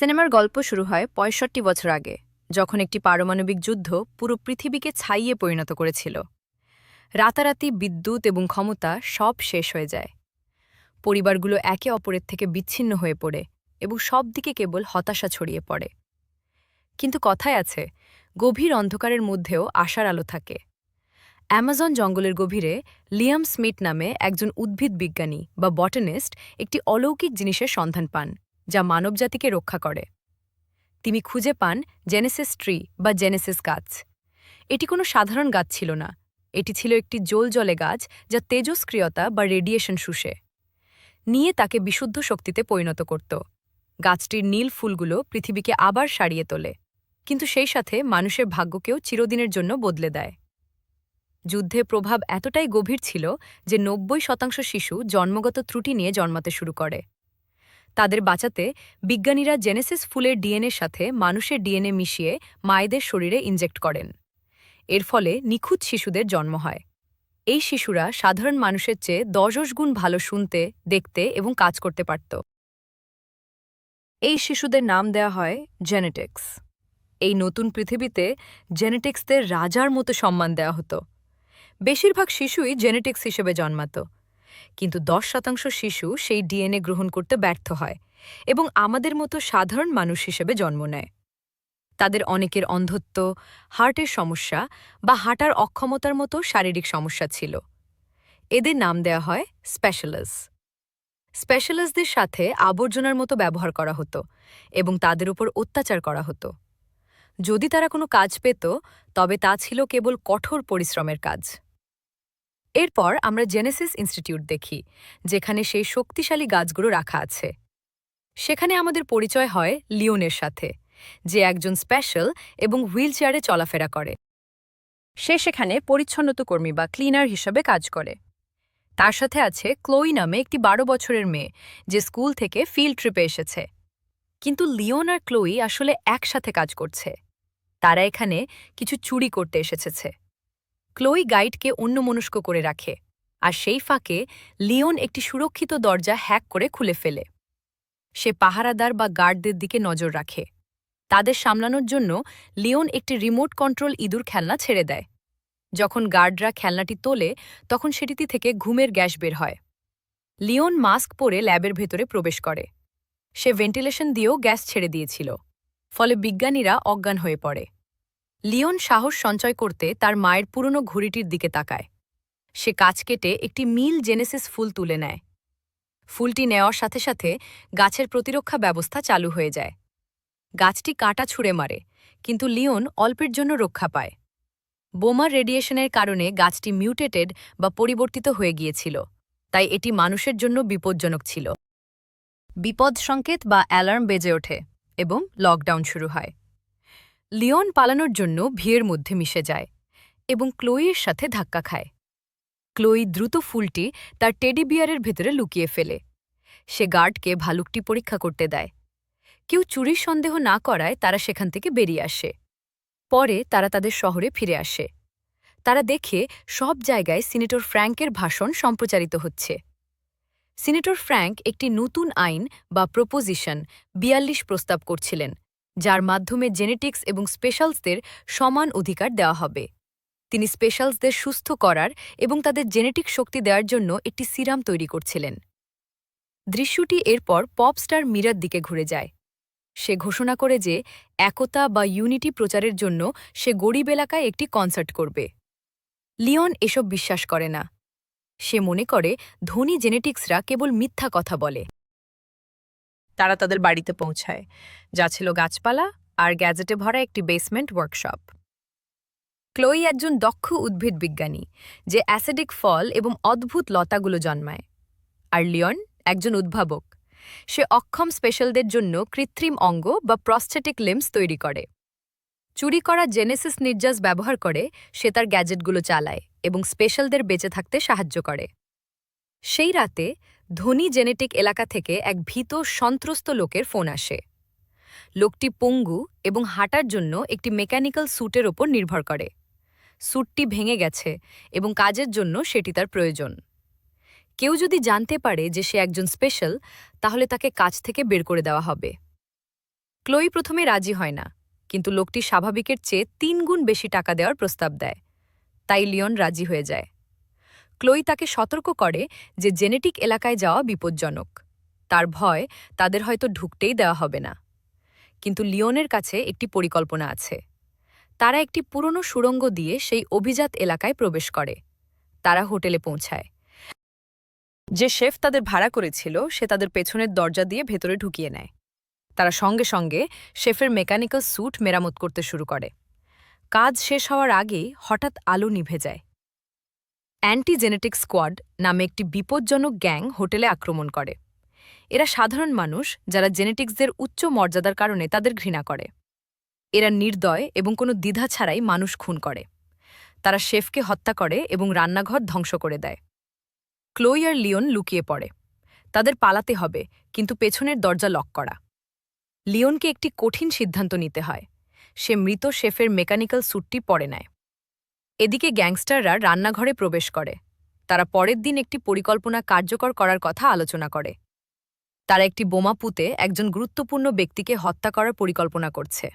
সিনেমার গল্প শুরু হয় ৬৫ বছর আগে, যখন একটি পারমাণবিক যুদ্ধ পুরো পৃথিবীকে ছাইয়ে পরিণত করেছিল। রাতারাতি বিদ্যুৎ এবং ক্ষমতা সব শেষ হয়ে যায়। পরিবারগুলো একে অপরের থেকে বিচ্ছিন্ন হয়ে পড়ে এবং সব দিকে কেবল হতাশা ছড়িয়ে পড়ে। কিন্তু কথায় আছে, গভীর অন্ধকারের মধ্যেও আশার আলো থাকে। অ্যামাজন জঙ্গলের গভীরে লিয়াম স্মিথ নামে একজন উদ্ভিদ বিজ্ঞানী বা বটানিস্ট একটি অলৌকিক জিনিসের সন্ধান পান, যা মানবজাতিকে রক্ষা করে। তিনি খুঁজে পান জেনেসিস ট্রি বা জেনেসিস গাছ। এটি কোনো সাধারণ গাছ ছিল না, এটি ছিল একটি জ্বলজ্বলে গাছ যা তেজস্ক্রিয়তা বা রেডিয়েশন শুষে নিয়ে তাকে বিশুদ্ধ শক্তিতে পরিণত করত। গাছটির নীল ফুলগুলো পৃথিবীকে আবার সারিয়ে তোলে, কিন্তু সেই সাথে মানুষের ভাগ্যকেও চিরদিনের জন্য বদলে দেয়। যুদ্ধের প্রভাব এতটাই গভীর ছিল যে ৯০% শিশু জন্মগত ত্রুটি নিয়ে জন্মাতে শুরু করে। তাদের বাঁচাতে বিজ্ঞানীরা জেনেসিস ফুলের ডিএনএর সাথে মানুষের ডিএনএ মিশিয়ে মায়েদের শরীরে ইনজেক্ট করেন। এর ফলে নিখুঁত শিশুদের জন্ম হয়। এই শিশুরা সাধারণ মানুষের চেয়ে ১০ গুণ ভালো শুনতে, দেখতে এবং কাজ করতে পারত। এই শিশুদের নাম দেয়া হয় জেনেটিক্স। এই নতুন পৃথিবীতে জেনেটিক্সদের রাজার মতো সম্মান দেওয়া হতো। বেশিরভাগ শিশুই জেনেটিক্স হিসেবে জন্মাত, কিন্তু ১০% শিশু সেই ডিএনএ গ্রহণ করতে ব্যর্থ হয় এবং আমাদের মতো সাধারণ মানুষ হিসেবে জন্ম নেয়। তাদের অনেকের অন্ধত্ব, হার্টের সমস্যা বা হাঁটার অক্ষমতার মতো শারীরিক সমস্যা ছিল। এদের নাম দেয়া হয় স্পেশালিস্ট। স্পেশালিস্টদের সাথে আবর্জনার মতো ব্যবহার করা হতো এবং তাদের উপর অত্যাচার করা হতো। যদি তারা কোনো কাজ পেত, তবে তা ছিল কেবল কঠোর পরিশ্রমের কাজ। এরপর আমরা জেনেসিস ইনস্টিটিউট দেখি, যেখানে সেই শক্তিশালী গাছগুলো রাখা আছে। সেখানে আমাদের পরিচয় হয় লিওনের সাথে, যে একজন স্পেশাল এবং হুইলচেয়ারে চলাফেরা করে। সে সেখানে পরিচ্ছন্নতা কর্মী বা ক্লিনার হিসেবে কাজ করে। তার সাথে আছে ক্লোই নামে একটি ১২ বছরের মেয়ে, যে স্কুল থেকে ফিল্ড ট্রিপে এসেছে। কিন্তু লিওন আর ক্লোই আসলে একসাথে কাজ করছে। তারা এখানে কিছু চুরি করতে এসেছে। ক্লোই গাইডকে অন্যমনস্ক করে রাখে, আর সেই ফাঁকে লিওন একটি সুরক্ষিত দরজা হ্যাক করে খুলে ফেলে। সে পাহারাদার বা গার্ডদের দিকে নজর রাখে। তাদের সামলানোর জন্য লিওন একটি রিমোট কন্ট্রোল ইঁদুর খেলনা ছেড়ে দেয়। যখন গার্ডরা খেলনাটি তোলে, তখন সেটিতে থেকে ঘুমের গ্যাস বের হয়। লিওন মাস্ক পরে ল্যাবের ভেতরে প্রবেশ করে। সে ভেন্টিলেশন দিয়েও গ্যাস ছেড়ে দিয়েছিল, ফলে বিজ্ঞানীরা অজ্ঞান হয়ে পড়ে। লিওন সাহস সঞ্চয় করতে তার মায়ের পুরনো ঘড়িটির দিকে তাকায়। সে কাঁচ কেটে একটি মিল জেনেসিস ফুল তুলে নেয়। ফুলটি নেওয়ার সাথে সাথে গাছের প্রতিরক্ষা ব্যবস্থা চালু হয়ে যায়। গাছটি কাঁটা ছুঁড়ে মারে, কিন্তু লিওন অল্পের জন্য রক্ষা পায়। বোমার রেডিয়েশনের কারণে গাছটি মিউটেটেড বা পরিবর্তিত হয়ে গিয়েছিল, তাই এটি মানুষের জন্য বিপজ্জনক ছিল। বিপদ সংকেত বা অ্যালার্ম বেজে ওঠে এবং লকডাউন শুরু হয়। লিওন পালানোর জন্য ভিড়ের মধ্যে মিশে যায় এবং ক্লোইয়ের সাথে ধাক্কা খায়। ক্লোই দ্রুত ফুলটি তার টেডি বিয়ারের ভেতরে লুকিয়ে ফেলে। সে গার্ডকে ভালুকটি পরীক্ষা করতে দেয়। কেউ চুরির সন্দেহ না করায় তারা সেখান থেকে বেরিয়ে আসে। পরে তারা তাদের শহরে ফিরে আসে। তারা দেখে সব জায়গায় সিনেটর ফ্র্যাঙ্কের ভাষণ সম্প্রচারিত হচ্ছে। সিনেটর ফ্র্যাঙ্ক একটি নতুন আইন বা প্রপোজিশন ৪২ প্রস্তাব করছিলেন, যার মাধ্যমে জেনেটিক্স এবং স্পেশালসদের সমান অধিকার দেওয়া হবে। তিনি স্পেশালসদের সুস্থ করার এবং তাদের জেনেটিক শক্তি দেওয়ার জন্য একটি সিরাম তৈরি করছিলেন। দৃশ্যটি এরপর পপ স্টার মীরার দিকে ঘুরে যায়। সে ঘোষণা করে যে একতা বা ইউনিটি প্রচারের জন্য সে গরিব এলাকায় একটি কনসার্ট করবে। লিওন এসব বিশ্বাস করে না। সে মনে করে ধনী জেনেটিক্সরা কেবল মিথ্যা কথা বলে। তারা তাদের বাড়িতে পৌঁছায়, যা ছিল গাছপালা আর গ্যাজেটে ভরা একটি বেসমেন্ট ওয়ার্কশপ। ক্লোই একজন দক্ষ উদ্ভিদ বিজ্ঞানী, যে অ্যাসিডিক ফল এবং অদ্ভুত লতাগুলো জন্মায়। আর লিওন একজন উদ্ভাবক। সে অক্ষম স্পেশালদের জন্য কৃত্রিম অঙ্গ বা প্রস্থেটিক লিম্বস তৈরি করে। চুরি করা জেনেসিস নির্যাস ব্যবহার করে সে তার গ্যাজেটগুলো চালায় এবং স্পেশালদের বেঁচে থাকতে সাহায্য করে। সেই রাতে ধনী জেনেটিক এলাকা থেকে এক ভীত সন্ত্রস্ত লোকের ফোন আসে। লোকটি পঙ্গু এবং হাঁটার জন্য একটি মেকানিক্যাল স্যুটের ওপর নির্ভর করে। স্যুটটি ভেঙে গেছে এবং কাজের জন্য সেটি তার প্রয়োজন। কেউ যদি জানতে পারে যে সে একজন স্পেশাল, তাহলে তাকে কাজ থেকে বের করে দেওয়া হবে। ক্লোই প্রথমে রাজি হয় না, কিন্তু লোকটি স্বাভাবিকের চেয়ে 3 গুণ বেশি টাকা দেওয়ার প্রস্তাব দেয়। তাই লিওন রাজি হয়ে যায়। ক্লোই তাকে সতর্ক করে যে জেনেটিক এলাকায় যাওয়া বিপজ্জনক। তার ভয় তাদের হয়তো ঢুকতেই দেওয়া হবে না। কিন্তু লিওনের কাছে একটি পরিকল্পনা আছে। তারা একটি পুরনো সুড়ঙ্গ দিয়ে সেই অভিজাত এলাকায় প্রবেশ করে। তারা হোটেলে পৌঁছায়। যে শেফ তাদের ভাড়া করেছিল সে তাদের পেছনের দরজা দিয়ে ভেতরে ঢুকিয়ে নেয়। তারা সঙ্গে সঙ্গে শেফের মেকানিক্যাল স্যুট মেরামত করতে শুরু করে। কাজ শেষ হওয়ার আগেই হঠাৎ আলো নিভে যায়। অ্যান্টি জেনেটিক স্কোয়াড নামে একটি বিপজ্জনক গ্যাং হোটেলে আক্রমণ করে। এরা সাধারণ মানুষ যারা জেনেটিক্সদের উচ্চ মর্যাদার কারণে তাদের ঘৃণা করে। এরা নির্দয় এবং কোনো দ্বিধা ছাড়াই মানুষ খুন করে। তারা শেফকে হত্যা করে এবং রান্নাঘর ধ্বংস করে দেয়। ক্লোই আর লিওন লুকিয়ে পড়ে। তাদের পালাতে হবে, কিন্তু পেছনের দরজা লক করা। লিওনকে একটি কঠিন সিদ্ধান্ত নিতে হয়। সে মৃত শেফের মেকানিক্যাল স্যুটটি পরে নেয়। এদিকে গ্যাংস্টাররা রান্নাঘরে প্রবেশ করে। তারা পরের দিন একটি পরিকল্পনা কার্যকর করার কথা আলোচনা করে। তারা একটি বোমা পুঁতে একজন গুরুত্বপূর্ণ ব্যক্তিকে হত্যা করার পরিকল্পনা করছে।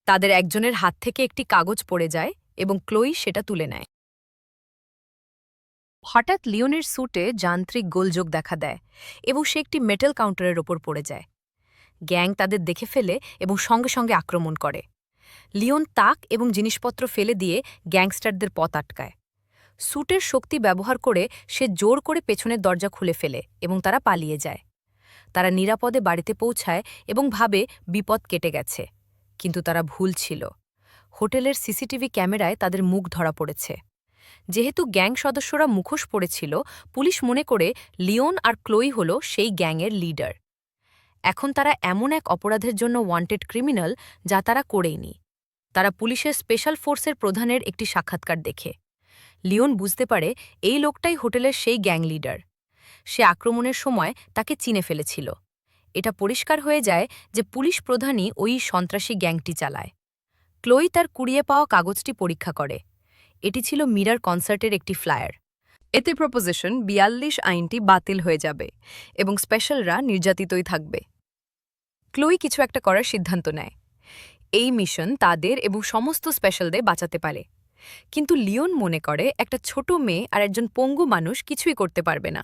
তাদের একজনের হাত থেকে একটি কাগজ পড়ে যায় এবং ক্লোই সেটা তুলে নেয়। হঠাৎ লিওনের স্যুটে যান্ত্রিক গোলযোগ দেখা দেয় এবং সে একটি মেটাল কাউন্টারের ওপর পড়ে যায়। গ্যাং তাদের দেখে ফেলে এবং সঙ্গে সঙ্গে আক্রমণ করে। লিওন তাক এবং জিনিসপত্র ফেলে দিয়ে গ্যাংস্টারদের পথ আটকায়। স্যুটের শক্তি ব্যবহার করে সে জোর করে পেছনের দরজা খুলে ফেলে এবং তারা পালিয়ে যায়। তারা নিরাপদে বাড়িতে পৌঁছায় এবং ভাবে বিপদ কেটে গেছে, কিন্তু তারা ভুল ছিল। হোটেলের সিসিটিভি ক্যামেরায় তাদের মুখ ধরা পড়েছে। যেহেতু গ্যাং সদস্যরা মুখোশ পড়েছিল, পুলিশ মনে করে লিওন আর ক্লোই হল সেই গ্যাংয়ের লিডার। এখন তারা এমন এক অপরাধের জন্য ওয়ান্টেড ক্রিমিনাল যা তারা করেইনি। তারা পুলিশের স্পেশাল ফোর্সের প্রধানের একটি সাক্ষাৎকার দেখে। লিওন বুঝতে পারে এই লোকটাই হোটেলের সেই গ্যাং লিডার। সে আক্রমণের সময় তাকে চিনে ফেলেছিল। এটা পরিষ্কার হয়ে যায় যে পুলিশ প্রধানই ওই সন্ত্রাসী গ্যাংটি চালায়। ক্লোই তার কুড়িয়ে পাওয়া কাগজটি পরীক্ষা করে। এটি ছিল মীরার কনসার্টের একটি ফ্লায়ার। এতে প্রপোজিশন ৪২ আইনটি বাতিল হয়ে যাবে এবং স্পেশালরা নির্যাতিতই থাকবে। ক্লোই কিছু একটা করার সিদ্ধান্ত নেয়। এই মিশন তাদের এবং সমস্ত স্পেশালদের বাঁচাতে পারে। কিন্তু লিওন মনে করে একটা ছোট মেয়ে আর একজন পঙ্গু মানুষ কিছুই করতে পারবে না।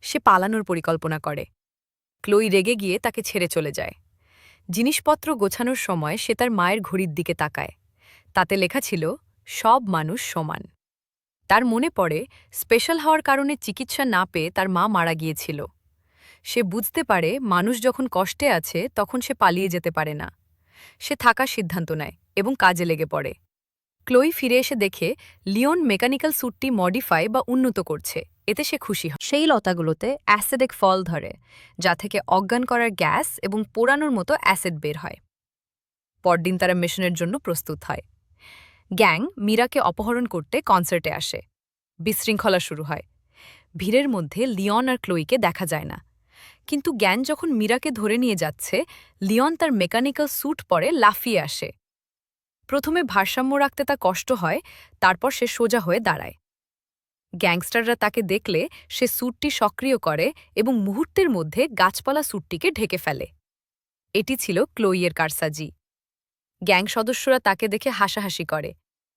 সে পালানোর পরিকল্পনা করে। ক্লোই রেগে গিয়ে তাকে ছেড়ে চলে যায়। জিনিসপত্র গোছানোর সময় সে তার মায়ের ঘড়ির দিকে তাকায়। তাতে লেখা ছিল, সব মানুষ সমান। তার মনে পড়ে স্পেশাল হওয়ার কারণে চিকিৎসা না পেয়ে তার মা মারা গিয়েছিল। সে বুঝতে পারে মানুষ যখন কষ্টে আছে তখন সে পালিয়ে যেতে পারে না। সে থাকার সিদ্ধান্ত নেয় এবং কাজে লেগে পড়ে। ক্লোই ফিরে এসে দেখে লিওন মেকানিক্যাল স্যুটটি মডিফাই বা উন্নত করছে। এতে সে খুশি হয়। সেই লতাগুলোতে অ্যাসিডিক ফল ধরে, যা থেকে অজ্ঞান করার গ্যাস এবং পোড়ানোর মতো অ্যাসিড বের হয়। পরদিন তারা মিশনের জন্য প্রস্তুত হয়। গ্যাং মীরাকে অপহরণ করতে কনসার্টে আসে। বিশৃঙ্খলা শুরু হয়। ভিড়ের মধ্যে লিওন আর ক্লোইকে দেখা যায় না। কিন্তু গ্যাং যখন মীরাকে ধরে নিয়ে যাচ্ছে, লিওন তার মেকানিক্যাল স্যুট পরে লাফিয়ে আসে। প্রথমে ভারসাম্য রাখতে তা কষ্ট হয়, তারপর সে সোজা হয়ে দাঁড়ায়। গ্যাংস্টাররা তাকে দেখলে সে স্যুটটি সক্রিয় করে এবং মুহূর্তের মধ্যে গাছপালা স্যুটটিকে ঢেকে ফেলে। এটি ছিল ক্লোইয়ের কারসাজি। গ্যাং সদস্যরা তাকে দেখে হাসাহাসি করে,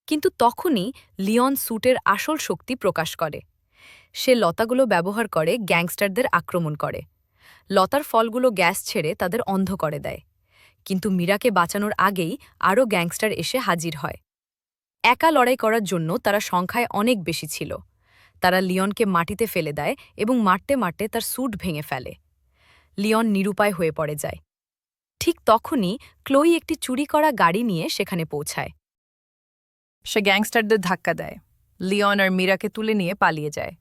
কিন্তু তখনই লিওন স্যুটের আসল শক্তি প্রকাশ করে। সে লতাগুলো ব্যবহার করে গ্যাংস্টারদের আক্রমণ করে। লতার ফলগুলো গ্যাস ছেড়ে তাদের অন্ধ করে দেয়। কিন্তু মীরাকে বাঁচানোর আগেই আরও গ্যাংস্টার এসে হাজির হয়। একা লড়াই করার জন্য তারা সংখ্যায় অনেক বেশি ছিল। তারা লিওনকে মাটিতে ফেলে দেয় এবং মারতে মারতে তার স্যুট ভেঙে ফেলে। লিওন নিরুপায় হয়ে পড়ে যায়। ঠিক তখনই ক্লোই একটি চুরি করা গাড়ি নিয়ে সেখানে পৌঁছায়। সে গ্যাংস্টারদের ধাক্কা দেয়। লিওন আর মীরাকে তুলে নিয়ে পালিয়ে যায়।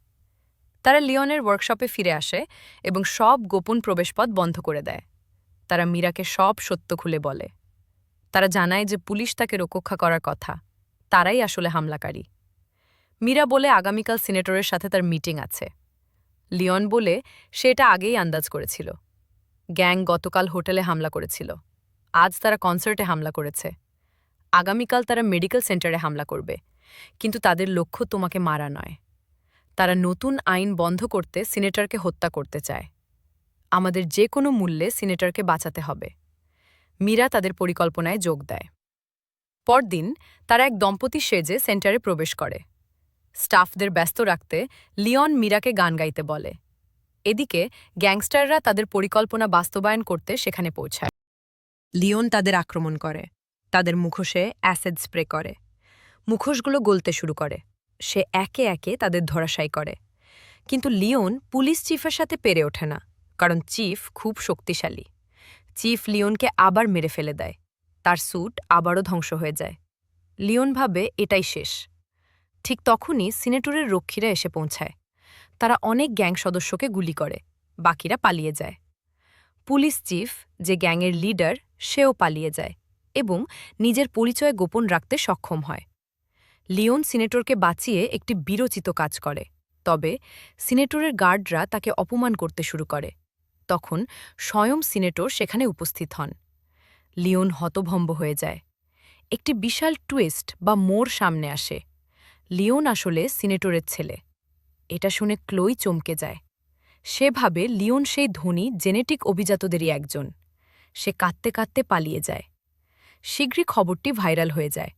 তারা লিওনের ওয়ার্কশপে ফিরে আসে এবং সব গোপন প্রবেশপথ বন্ধ করে দেয়। তারা মীরাকে সব সত্য খুলে বলে। তারা জানায় যে পুলিশ তাকে রক্ষা করার কথা, তারাই আসলে হামলাকারী। মীরা বলে আগামীকাল সিনেটরের সাথে তার মিটিং আছে। লিওন বলে সে এটা আগেই আন্দাজ করেছিল। গ্যাং গতকাল হোটেলে হামলা করেছিল। আজ তারা কনসার্টে হামলা করেছে। আগামীকাল তারা মেডিকেল সেন্টারে হামলা করবে, কিন্তু তাদের লক্ষ্য তোমাকে মারা নয়। তারা নতুন আইন বন্ধ করতে সিনেটরকে হত্যা করতে চায়। আমাদের যে কোনো মূল্যে সিনেটরকে বাঁচাতে হবে। মীরা তাদের পরিকল্পনায় যোগ দেয়। পরদিন তারা এক দম্পতি সেজে সেন্টারে প্রবেশ করে। স্টাফদের ব্যস্ত রাখতে লিওন মীরাকে গান গাইতে বলে। এদিকে গ্যাংস্টাররা তাদের পরিকল্পনা বাস্তবায়ন করতে সেখানে পৌঁছায়। লিওন তাদের আক্রমণ করে, তাদের মুখোশে অ্যাসিড স্প্রে করে। মুখোশগুলো গলতে শুরু করে। সে একে একে তাদের ধরাশায়ী করে। কিন্তু লিওন পুলিশ চিফের সাথে পেরে ওঠে না, কারণ চিফ খুব শক্তিশালী। চিফ লিওনকে আবার মেরে ফেলে দেয়। তার স্যুট আবারও ধ্বংস হয়ে যায়। লিওন ভাবে এটাই শেষ। ঠিক তখনই সিনেটরের রক্ষীরা এসে পৌঁছায়। তারা অনেক গ্যাং সদস্যকে গুলি করে, বাকিরা পালিয়ে যায়। পুলিশ চিফ, যে গ্যাংয়ের লিডার, সেও পালিয়ে যায় এবং নিজের পরিচয় গোপন রাখতে সক্ষম হয়। লিওন সিনেটরকে বাঁচিয়ে একটি বীরোচিত কাজ করে, তবে সিনেটরের গার্ডরা তাকে অপমান করতে শুরু করে। তখন স্বয়ং সিনেটর সেখানে উপস্থিত হন। লিওন হতভম্ব হয়ে যায়। একটি বিশাল টুইস্ট বা মোড় সামনে আসে। লিওন আসলে সিনেটরের ছেলে। এটা শুনে ক্লোই চমকে যায়। সে ভাবে লিওন সেই ধনী জেনেটিক অভিজাতদেরই একজন। সে কাঁদতে কাঁদতে পালিয়ে যায়। শীঘ্রই খবরটি ভাইরাল হয়ে যায়।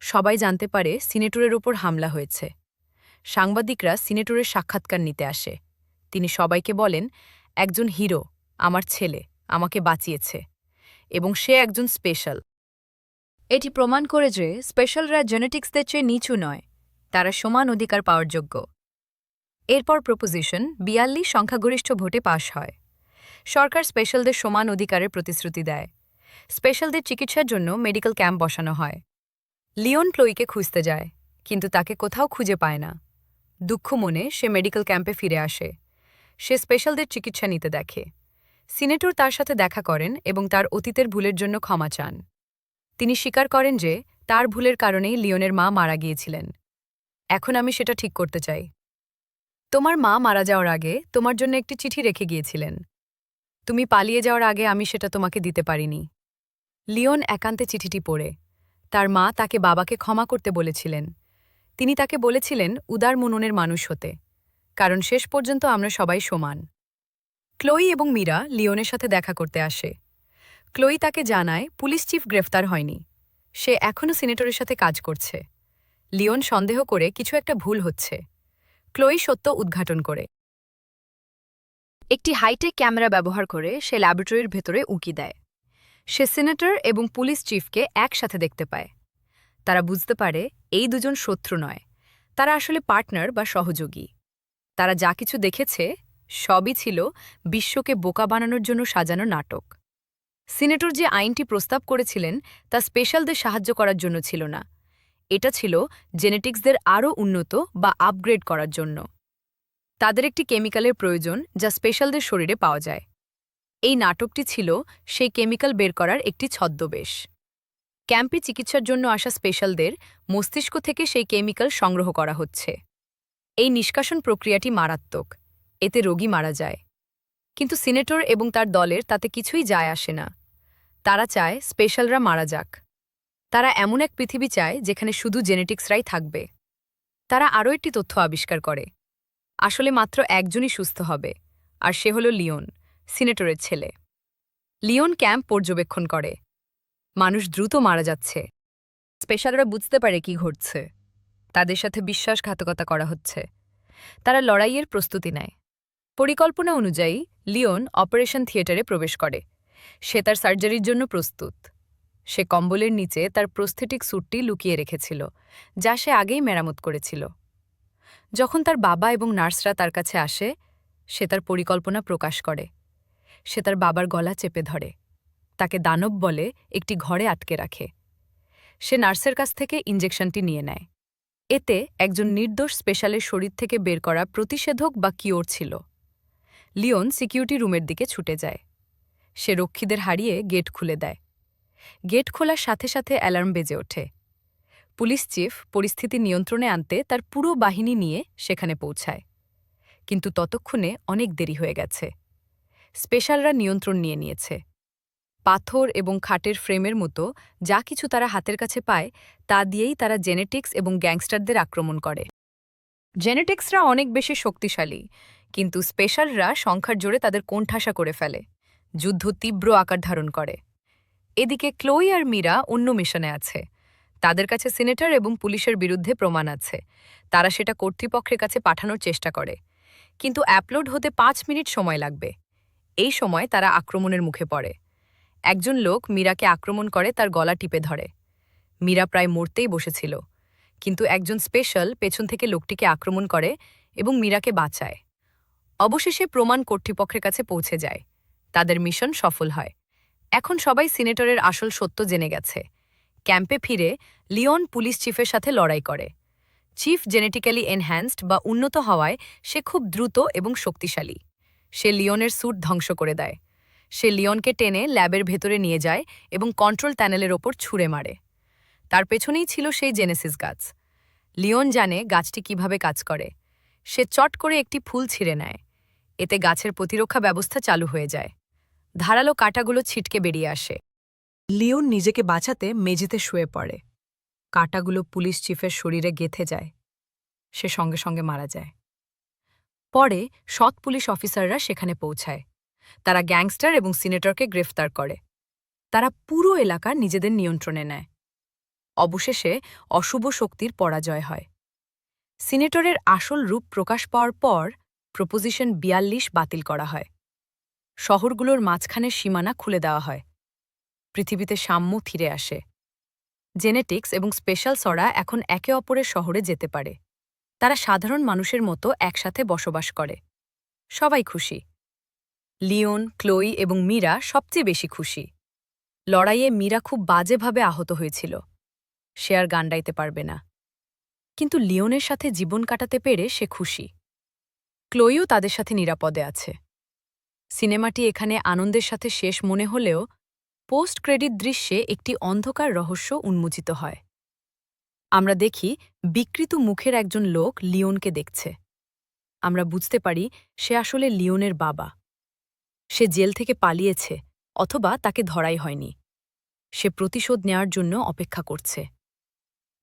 সবাই জানতে পারে সিনেটরের ওপর হামলা হয়েছে। সাংবাদিকরা সিনেটরের সাক্ষাৎকার নিতে আসে। তিনি সবাইকে বলেন, একজন হিরো, আমার ছেলে, আমাকে বাঁচিয়েছে এবং সে একজন স্পেশাল। এটি প্রমাণ করে যে স্পেশালরা জেনেটিক্সদের চেয়ে নিচু নয়, তারা সমান অধিকার পাওয়ার যোগ্য। এরপর প্রপোজিশন ৪২ সংখ্যাগরিষ্ঠ ভোটে পাশ হয়। সরকার স্পেশালদের সমান অধিকারের প্রতিশ্রুতি দেয়। স্পেশালদের চিকিৎসার জন্য মেডিকেল ক্যাম্প বসানো হয়। লিওন ক্লোইকে খুঁজতে যায়, কিন্তু তাকে কোথাও খুঁজে পায় না। দুঃখ মনে সে মেডিকেল ক্যাম্পে ফিরে আসে। সে স্পেশালদের চিকিৎসা নিতে দেখে। সিনেটর তার সাথে দেখা করেন এবং তার অতীতের ভুলের জন্য ক্ষমা চান। তিনি স্বীকার করেন যে তার ভুলের কারণেই লিওনের মা মারা গিয়েছিলেন। এখন আমি সেটা ঠিক করতে চাই। তোমার মা মারা যাওয়ার আগে তোমার জন্য একটি চিঠি রেখে গিয়েছিলেন। তুমি পালিয়ে যাওয়ার আগে আমি সেটা তোমাকে দিতে পারিনি। লিওন একান্তে চিঠিটি পড়ে। তার মা তাকে বাবাকে ক্ষমা করতে বলেছিলেন। তিনি তাকে বলেছিলেন উদার মননের মানুষ হতে, কারণ শেষ পর্যন্ত আমরা সবাই সমান। ক্লোই এবং মীরা লিওনের সাথে দেখা করতে আসে। ক্লোই তাকে জানায় পুলিশ চিফ গ্রেফতার হয়নি, সে এখনও সিনেটরের সাথে কাজ করছে। লিওন সন্দেহ করে কিছু একটা ভুল হচ্ছে। ক্লোই সত্য উদ্ঘাটন করে। একটি হাইটেক ক্যামেরা ব্যবহার করে সে ল্যাবরেটরির ভেতরে উঁকি দেয়। সে সিনেটর এবং পুলিশ চিফকে একসাথে দেখতে পায়। তারা বুঝতে পারে এই দুজন শত্রু নয়, তারা আসলে পার্টনার বা সহযোগী। তারা যা কিছু দেখেছে সবই ছিল বিশ্বকে বোকা বানানোর জন্য সাজানো নাটক। সিনেটর যে আইনটি প্রস্তাব করেছিলেন তা স্পেশালদের সাহায্য করার জন্য ছিল না, এটা ছিল জেনেটিক্সদের আরও উন্নত বা আপগ্রেড করার জন্য। তাদের একটি কেমিক্যালের প্রয়োজন যা স্পেশালদের শরীরে পাওয়া যায়। এই নাটকটি ছিল সেই কেমিক্যাল বের করার একটি ছদ্মবেশ। ক্যাম্পে চিকিৎসার জন্য আসা স্পেশালদের মস্তিষ্ক থেকে সেই কেমিক্যাল সংগ্রহ করা হচ্ছে। এই নিষ্কাশন প্রক্রিয়াটি মারাত্মক, এতে রোগী মারা যায়। কিন্তু সিনেটর এবং তার দলের তাতে কিছুই যায় আসে না। তারা চায় স্পেশালরা মারা যাক। তারা এমন এক পৃথিবী চায় যেখানে শুধু জেনেটিক্সরাই থাকবে। তারা আরও একটি তথ্য আবিষ্কার করে। আসলে মাত্র একজনই সুস্থ হবে, আর সে হল লিওন, সিনেটরের ছেলে। লিওন ক্যাম্প পর্যবেক্ষণ করে। মানুষ দ্রুত মারা যাচ্ছে। স্পেশালরা বুঝতে পারে কি ঘটছে। তাদের সাথে বিশ্বাসঘাতকতা করা হচ্ছে। তারা লড়াইয়ের প্রস্তুতি নেয়। পরিকল্পনা অনুযায়ী লিওন অপারেশন থিয়েটারে প্রবেশ করে। সে তার সার্জারির জন্য প্রস্তুত। সে কম্বলের নিচে তার প্রস্থেটিক স্যুটটি লুকিয়ে রেখেছিল, যা সে আগেই মেরামত করেছিল। যখন তার বাবা এবং নার্সরা তার কাছে আসে, সে তার পরিকল্পনা প্রকাশ করে। সে তার বাবার গলা চেপে ধরে, তাকে দানব বলে একটি ঘরে আটকে রাখে। সে নার্সের কাছ থেকে ইঞ্জেকশনটি নিয়ে নেয়। এতে একজন নির্দোষ স্পেশালের শরীর থেকে বের করা প্রতিষেধক বা কিওর ছিল। লিওন সিকিউরিটি রুমের দিকে ছুটে যায়। সে রক্ষীদের হারিয়ে গেট খুলে দেয়। গেট খোলার সাথে সাথে অ্যালার্ম বেজে ওঠে। পুলিশ চিফ পরিস্থিতি নিয়ন্ত্রণে আনতে তার পুরো বাহিনী নিয়ে সেখানে পৌঁছায়। কিন্তু ততক্ষণে অনেক দেরি হয়ে গেছে। স্পেশালরা নিয়ন্ত্রণ নিয়ে নিয়েছে। পাথর এবং খাটের ফ্রেমের মতো যা কিছু তারা হাতের কাছে পায় তা দিয়েই তারা জেনেটিক্স এবং গ্যাংস্টারদের আক্রমণ করে। জেনেটিক্সরা অনেক বেশি শক্তিশালী, কিন্তু স্পেশালরা সংখ্যার জোরে তাদের কোণঠাসা করে ফেলে। যুদ্ধ তীব্র আকার ধারণ করে। এদিকে ক্লোই আর মীরা অন্য মিশনে আছে। তাদের কাছে সিনেটর এবং পুলিশের বিরুদ্ধে প্রমাণ আছে। তারা সেটা কর্তৃপক্ষের কাছে পাঠানোর চেষ্টা করে, কিন্তু আপলোড হতে 5 মিনিট সময় লাগবে। এই সময় তারা আক্রমণের মুখে পড়ে। একজন লোক মীরাকে আক্রমণ করে, তার গলা টিপে ধরে। মীরা প্রায় মরতেই বসেছিল, কিন্তু একজন স্পেশাল পেছন থেকে লোকটিকে আক্রমণ করে এবং মীরাকে বাঁচায়। অবশেষে প্রমাণ কর্তৃপক্ষের কাছে পৌঁছে যায়। তাদের মিশন সফল হয়। এখন সবাই সিনেটরের আসল সত্য জেনে গেছে। ক্যাম্পে ফিরে লিওন পুলিশ চিফের সাথে লড়াই করে। চিফ জেনেটিক্যালি এনহ্যান্সড বা উন্নত হওয়ায় সে খুব দ্রুত এবং শক্তিশালী। সে লিওনের স্যুট ধ্বংস করে দেয়। সে লিওনকে টেনে ল্যাবের ভেতরে নিয়ে যায় এবং কন্ট্রোল প্যানেলের ওপর ছুঁড়ে মারে। তার পেছনেই ছিল সেই জেনেসিস গাছ। লিওন জানে গাছটি কিভাবে কাজ করে। সে চট করে একটি ফুল ছিঁড়ে নেয়। এতে গাছের প্রতিরক্ষা ব্যবস্থা চালু হয়ে যায়। ধারালো কাঁটাগুলো ছিটকে বেরিয়ে আসে। লিওন নিজেকে বাঁচাতে মেঝেতে শুয়ে পড়ে। কাঁটাগুলো পুলিশ চিফের শরীরে গেঁথে যায়। সে সঙ্গে সঙ্গে মারা যায়। পরে সৎ পুলিশ অফিসাররা সেখানে পৌঁছায়। তারা গ্যাংস্টার এবং সিনেটরকে গ্রেফতার করে। তারা পুরো এলাকা নিজেদের নিয়ন্ত্রণে নেয়। অবশেষে অশুভ শক্তির পরাজয় হয়। সিনেটরের আসল রূপ প্রকাশ পাওয়ার পর প্রপোজিশন ৪২ বাতিল করা হয়। শহরগুলোর মাঝখানের সীমানা খুলে দেওয়া হয়। পৃথিবীতে সাম্য ফিরে আসে। জেনেটিক্স এবং স্পেশাল সরা এখন একে অপরের শহরে যেতে পারে। তারা সাধারণ মানুষের মতো একসাথে বসবাস করে। সবাই খুশি। লিওন, ক্লোই এবং মীরা সবচেয়ে বেশি খুশি। লড়াইয়ে মীরা খুব বাজেভাবে আহত হয়েছিল। সে আর গান গাইতে পারবে না। কিন্তু লিওনের সাথে জীবন কাটাতে পেরে সে খুশি। ক্লোইও তাদের সাথে নিরাপদে আছে। সিনেমাটি এখানে আনন্দের সাথে শেষ মনে হলেও পোস্ট ক্রেডিট দৃশ্যে একটি অন্ধকার রহস্য উন্মোচিত হয়। আমরা দেখি বিকৃত মুখের একজন লোক লিওনকে দেখছে। আমরা বুঝতে পারি সে আসলে লিওনের বাবা। সে জেল থেকে পালিয়েছে, অথবা তাকে ধরাই হয়নি। সে প্রতিশোধ নেওয়ার জন্য অপেক্ষা করছে।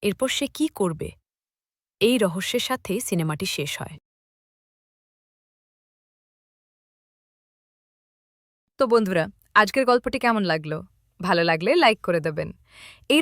এরপর সে কি করবে? এই রহস্যের সাথেই সিনেমাটি শেষ হয়। তো বন্ধুরা, আজকের গল্পটি কেমন লাগলো? ভালো লাগলে লাইক করে দেবেন। এই